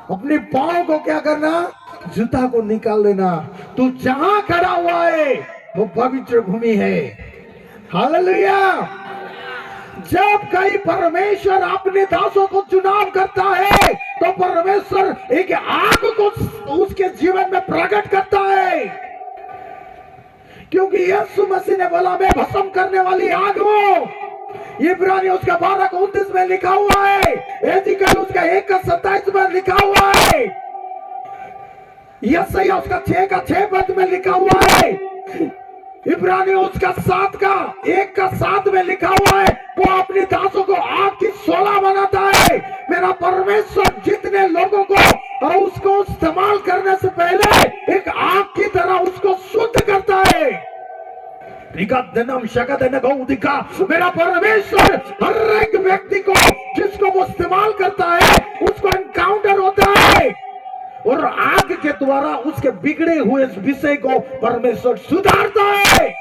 अपने पाँव को क्या करना, जूता को निकाल लेना। तू जहां खड़ा हुआ है वो पवित्र भूमि है। हालेलुया। जब कहीं परमेश्वर अपने दासों को चुनाव करता है तो परमेश्वर एक आग को उसके जीवन में प्रकट करता है, क्योंकि यीशु मसीह ने बोला मैं भस्म करने वाली आग हूं। इब्रानी उसका 12:29 में लिखा हुआ है, एजिकल उसका 1:27 में लिखा हुआ है, यशायाह उसका 6:6 में लिखा हुआ है, इब्रानी उसका 1:7 में लिखा हुआ है। वो अपने दासों को आग की शोला बनाता है। मेरा परमेश्वर जितने लोगों को उसको इस्तेमाल करने से पहले एक आग की तरह उसको शुद्ध करता है। मेरा परमेश्वर हर एक व्यक्ति को जिसको वो इस्तेमाल करता है उसको एनकाउंटर होता है और आग के द्वारा उसके बिगड़े हुए विषय को परमेश्वर सुधारता है।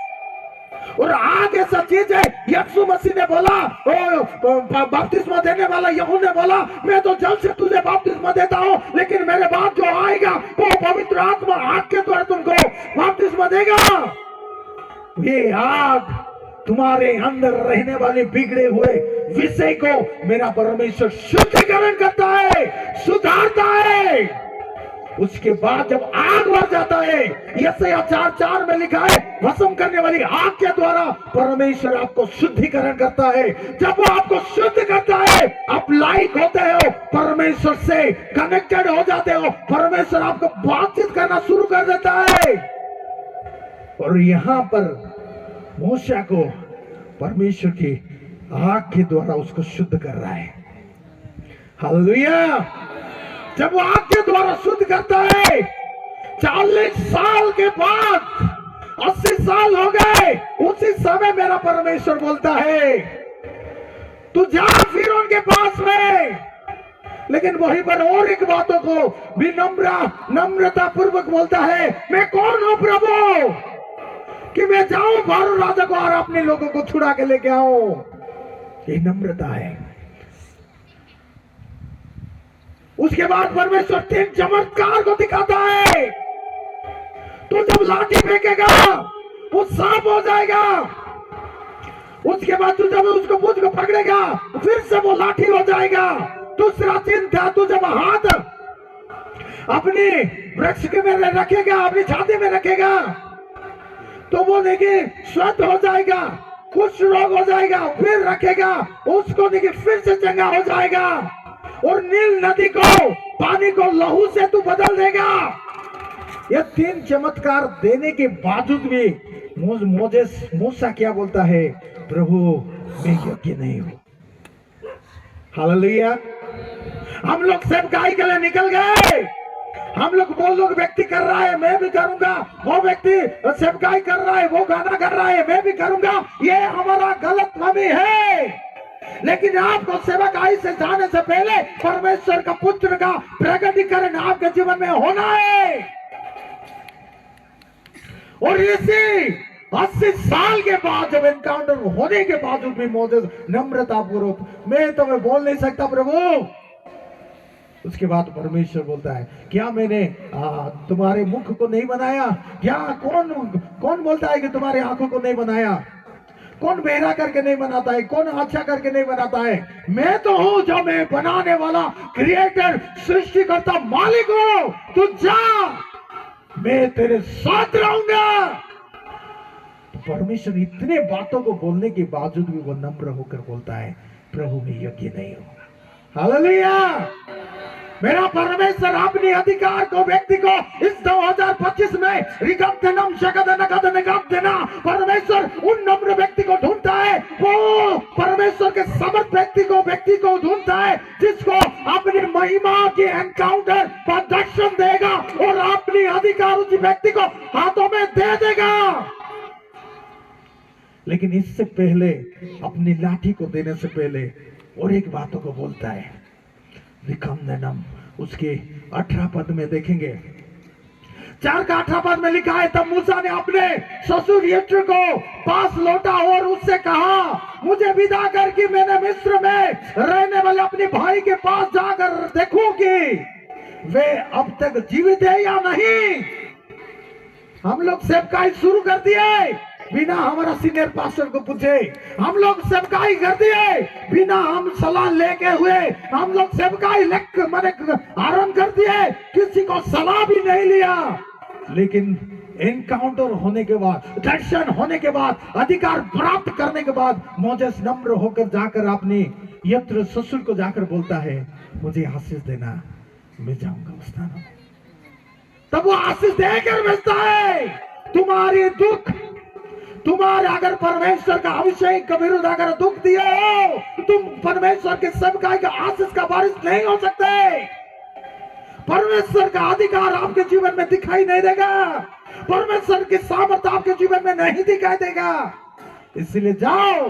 और आग ऐसा चीज है, यीशु मसीह ने बोला, बपतिस्मा देने वाला यूहन्ना ने बोला मैं तो जल से तुझे बपतिस्मा देता हूं, लेकिन मेरे बाद जो आएगा वो पवित्र आत्मा आग के द्वारा तुमको बपतिस्मा देगा। ये आग तुम्हारे अंदर रहने वाले बिगड़े हुए विषय को मेरा परमेश्वर शुद्धिकरण करता है, सुधारता है। उसके बाद जब आग बढ़ जाता है, यशायाह 4:4 में लिखा है, भस्म करने वाली आग के द्वारा परमेश्वर आपको शुद्धिकरण करता है। जब वो आपको शुद्ध करता है, आप लाइक होते हो, परमेश्वर से कनेक्टेड हो जाते हो, परमेश्वर आपको बातचीत करना शुरू कर देता है। और यहां पर मूसा को परमेश्वर की आग के द्वारा उसको शुद्ध कर रहा है। हालेलुया। जब वो आग के द्वारा शुद्ध करता है, 40 साल के बाद 80 साल हो गए, उसी समय मेरा परमेश्वर बोलता है तू जा फिर उनके पास में। लेकिन वहीं पर और एक बातों को भी नम्रता पूर्वक बोलता है, मैं कौन हूं प्रभु कि मैं जाऊं फारो राजा को और अपने लोगों को छुड़ा के लेके आऊं। ये नम्रता है। उसके बाद परमेश्वर 3 चमत्कार को दिखाता है। तो जब लाठी फेंकेगा वो सांप हो जाएगा। उसके बाद तू जब उसको पूंछ को पकड़ेगा फिर से वो लाठी हो जाएगा। दूसरा चिन्ह था, तू जब हाथ अपने वृक्ष के में रखेगा, अपनी छाती में रखेगा, तो वो देखिए स्वस्थ हो जाएगा, कुछ रोग हो जाएगा, फिर रखेगा उसको देखिए फिर से चंगा हो जाएगा। और नील नदी को पानी को लहू से तू बदल देगा। ये 3 चमत्कार देने के बावजूद भी मूसा क्या बोलता है, प्रभु मैं योग्य नहीं हूं। हालेलुया। हम लोग सब गाय के लिए निकल गए। हम लोग वो लोग व्यक्ति कर रहा है मैं भी करूंगा, वो व्यक्ति सेवकाई कर रहा है, वो गाना कर रहा है मैं भी करूंगा। ये हमारा गलतफहमी है। लेकिन आपको सेवकाई से जाने से पहले परमेश्वर का पुत्र का प्रकटीकरण आपके जीवन में होना है। और इसी 80 साल के बाद जब एनकाउंटर होने के बावजूद भी मोसेस नम्रता पूर्वक, मैं तुम्हें बोल नहीं सकता प्रभु। उसके बाद परमेश्वर बोलता है, क्या मैंने तुम्हारे मुख को नहीं बनाया? क्या कौन बोलता है कि तुम्हारे आंखों को नहीं बनाया? कौन बहरा करके नहीं बनाता है? कौन अच्छा करके नहीं बनाता है? मैं तो हूं जो मैं बनाने वाला क्रिएटर, सृष्टिकर्ता, मालिक हूं। तू जा, मैं तेरे साथ रहूंगा। तो परमेश्वर इतने बातों को बोलने के बावजूद भी वो नम्र होकर बोलता है, प्रभु मैं योग्य नहीं हूं। हालेलुया। मेरा परमेश्वर अपने अधिकार को व्यक्ति को इस 2025 में परमेश्वर उन नम्र व्यक्ति को ढूंढता है। वो परमेश्वर के समर्थ व्यक्ति को ढूंढता है जिसको अपनी महिमा की एनकाउंटर का दर्शन देगा और अपनी अधिकार उस व्यक्ति को हाथों में दे देगा। लेकिन इससे पहले, अपनी लाठी को देने से पहले और एक बातों को बोलता है, विकम्ननम। उसके 18 पद में देखेंगे, 4 का 18 पद में लिखा है, तब मूसा ने अपने ससुर यित्रो को पास लौटा और उससे कहा, मुझे विदा कर कि मैंने मिस्र में रहने वाले अपने भाई के पास जाकर देखूं कि वे अब तक जीवित है या नहीं। हम लोग सेवकाई शुरू कर दिए बिना हमारा सीनियर पास्टर को पूछे। हम लोग सेवकाई कर दिए बिना हम सलाह लेके हुए। हम लोग सेवकाई मैंने आरंभ कर दिए, किसी को सलाह भी नहीं लिया। लेकिन एनकाउंटर होने के बाद, दर्शन होने के बाद, अधिकार प्राप्त करने के बाद मोजेस नम्र होकर जाकर अपने यत्र ससुर को जाकर बोलता है, मुझे आशीष देना, मैं जाऊंगा उस स्थान में। तब वो आशीष देकर भेजता है। तुम्हारी दुख, तुम्हारे अगर परमेश्वर का अभिषेक के विरुद्ध अगर दुख दिए हो, तुम परमेश्वर के सेवकाई का आशीष का वारिस नहीं हो सकते। परमेश्वर का अधिकार आपके जीवन में दिखाई नहीं देगा। परमेश्वर की सामर्थ्य आपके जीवन में नहीं दिखाई देगा। इसलिए जाओ,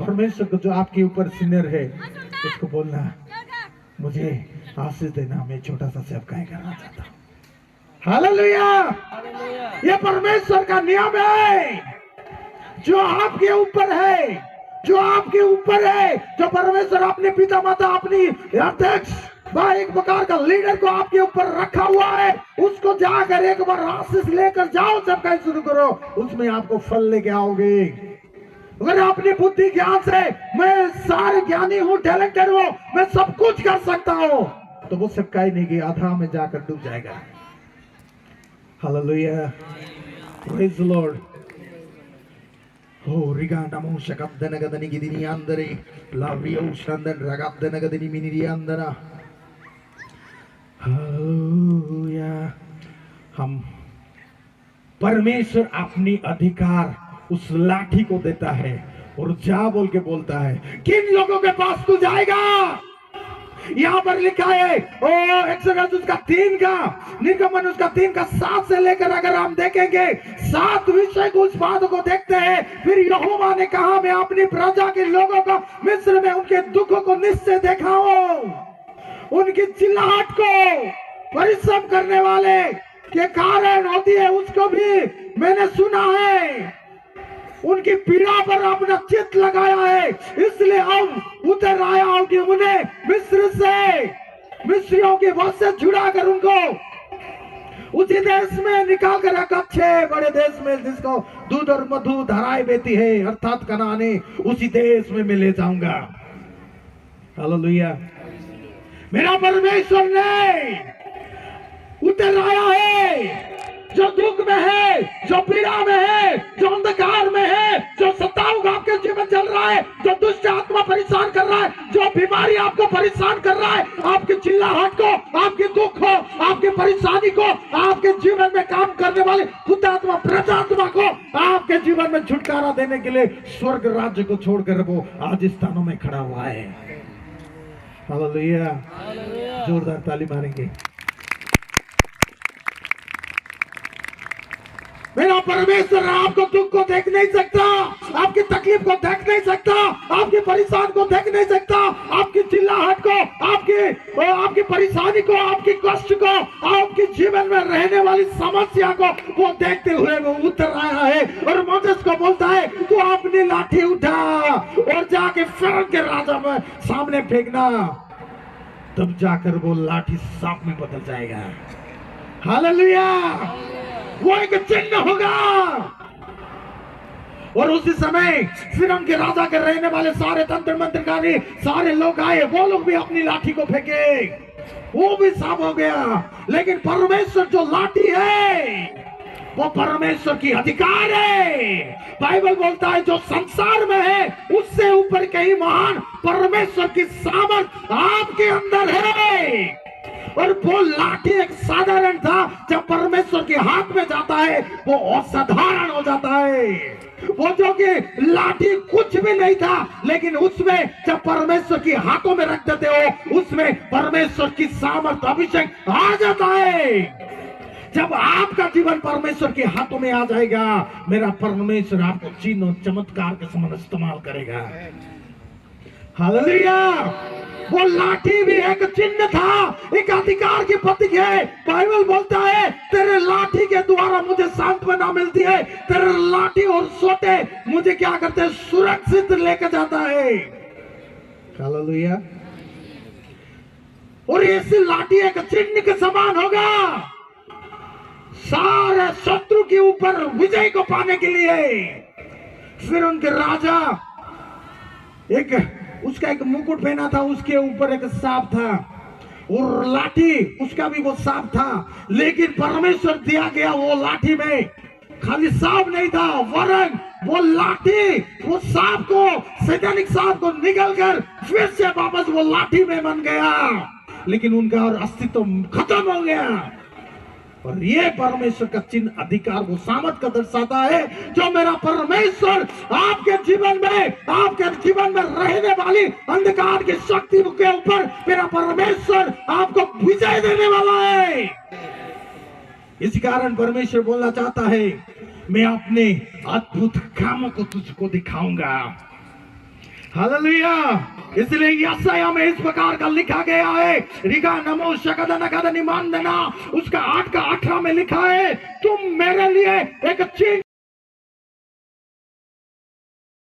परमेश्वर को जो आपके ऊपर सीनियर है उसको बोलना, मुझे आशीष देना, मैं छोटा सा सेवकाई करना चाहता हूँ। हालेलुया। ये परमेश्वर का नियम है जो आपके ऊपर है, जो आपके ऊपर है, जो परमेश्वर अपने पिता माता, अपनी अध्यक्ष व एक प्रकार का लीडर को आपके ऊपर रखा हुआ है। उसको जाकर एक बार आशीष लेकर जाओ, सेवकाई शुरू करो, उसमें आपको फल लेके आओगे। अगर अपनी बुद्धि ज्ञान से मैं सारे ज्ञानी हूँ, टैलेंटेड हूँ, मैं सब कुछ कर सकता हूँ, तो वो सेवकाई नहीं की आधा में जाकर डूब जाएगा। Hallelujah, praise the Lord. हो रिगांडमो शकब्दनगदनि गिदिनि अंदरे लावियो शंदन रगब्दनगदनि मिनिरि अंदना। हालेलुया। हम परमेश्वर अपनी अधिकार उस लाठी को देता है और जा बोल के बोलता है, किन लोगों के पास तू जाएगा। यहाँ पर लिखा है एक्सोडस उसका 3 का, निर्गमन उसका 3 का 7 से लेकर अगर हम देखेंगे 7 विषय को, उस बात को देखते हैं। फिर यहोवा ने कहा, मैं अपनी प्रजा के लोगों को मिस्र में उनके दुखों को निश्चय दिखाऊं, उनकी चिल्लाहट को परिश्रम करने वाले के कारण होती है उसको भी मैंने सुना है। उनकी पीड़ा पर अपना चित्त लगाया है, इसलिए अब उतर आया हूं कि उन्हें मिस्र से, मिस्रियों के वश से छुड़ाकर उनको उसी देश में निकाल कर रखा, अच्छे बड़े देश में जिसको दूध और मधु धाराएं बहती है, अर्थात कनाने, उसी देश में मैं ले जाऊंगा। हालेलुया। मेरा परमेश्वर ने उतर आया है, जो दुख में है, जो पीड़ा में है, जो अंधकार में है, जो सताव आपके जीवन चल रहा है, जो दुष्ट आत्मा परेशान कर रहा है, जो बीमारी आपको परेशान कर रहा है, आपकी चिल्लाहट को, आपके दुख को, आपकी परेशानी को, आपके जीवन में काम करने वाले खुद आत्मा, प्रजात्मा को आपके जीवन में छुटकारा देने के लिए स्वर्ग राज्य को छोड़कर वो आज इस स्थानों में खड़ा हुआ है। हालेलुया। जोरदार ताली मारेंगे। मेरा परमेश्वर आपको दुख को देख नहीं सकता, आपकी तकलीफ को देख नहीं सकता, आपकी परेशान को देख नहीं सकता, आपकी चिल्लाहट को, आपकी परेशानी को, आपकी कष्ट को, आपके जीवन में रहने वाली समस्या को वो देखते हुए वो उतर आया है और मोसेस को बोलता है, तू अपनी लाठी उठा और जाके फिरौन के राजा में सामने फेंकना, तब जाकर वो लाठी सांप में बदल जाएगा। हालेलुया। वो एक चिन्ह होगा। और उसी समय फिरौन के राजा के रहने वाले सारे तंत्र मंत्रकारी सारे लोग आए, वो लोग भी अपनी लाठी को फेंके, वो भी सांप हो गया। लेकिन परमेश्वर जो लाठी है वो परमेश्वर की अधिकार है। बाइबल बोलता है जो संसार में है उससे ऊपर कहीं महान परमेश्वर की सामर्थ आपके अंदर है। और वो लाठी एक साधारण था, जब परमेश्वर के हाथ में जाता है वो असाधारण हो जाता है। वो जो कि लाठी कुछ भी नहीं था, लेकिन उसमें जब परमेश्वर के हाथों में रख देते हो उसमें परमेश्वर की सामर्थ, अभिषेक आ जाता है। जब आपका जीवन परमेश्वर के हाथों में आ जाएगा, मेरा परमेश्वर आपको चिन्ह और चमत्कार के समान इस्तेमाल करेगा। हालेलुया। वो लाठी भी एक चिन्ह था, एक अधिकार की प्रतीक है। बाइबल बोलता है तेरे लाठी के द्वारा मुझे सांत्वना मिलती है, तेरे लाठी और सोटे मुझे क्या करते हैं, सुरक्षित लेकर जाता है। हालेलुया। और ऐसी लाठी एक चिन्ह के समान होगा सारे शत्रु के ऊपर विजय को पाने के लिए। फिर उनके राजा उसका एक मुकुट पहना था, उसके ऊपर एक सांप था और लाठी उसका भी वो सांप था। लेकिन परमेश्वर दिया गया वो लाठी में खाली सांप नहीं था, वरन वो लाठी वो सांप को, सैतानिक सांप को निकल कर फिर से वापस वो लाठी में बन गया, लेकिन उनका और अस्तित्व खत्म हो गया। और ये परमेश्वर का चिन्ह, अधिकार, वो सामर्थ का दर्शाता है जो मेरा परमेश्वर आपके जीवन में रहने वाली अंधकार की शक्ति के ऊपर मेरा परमेश्वर आपको विजय देने वाला है। इस कारण परमेश्वर बोलना चाहता है, मैं अपने अद्भुत कामों को तुझको दिखाऊंगा। हालेलुया। इसलिए यशायाह में इस प्रकार का लिखा गया है, रिगा नमो शकदन कदनि मानदना, उसका 8 का 18 में लिखा है, तुम मेरे लिए एक चिन्ह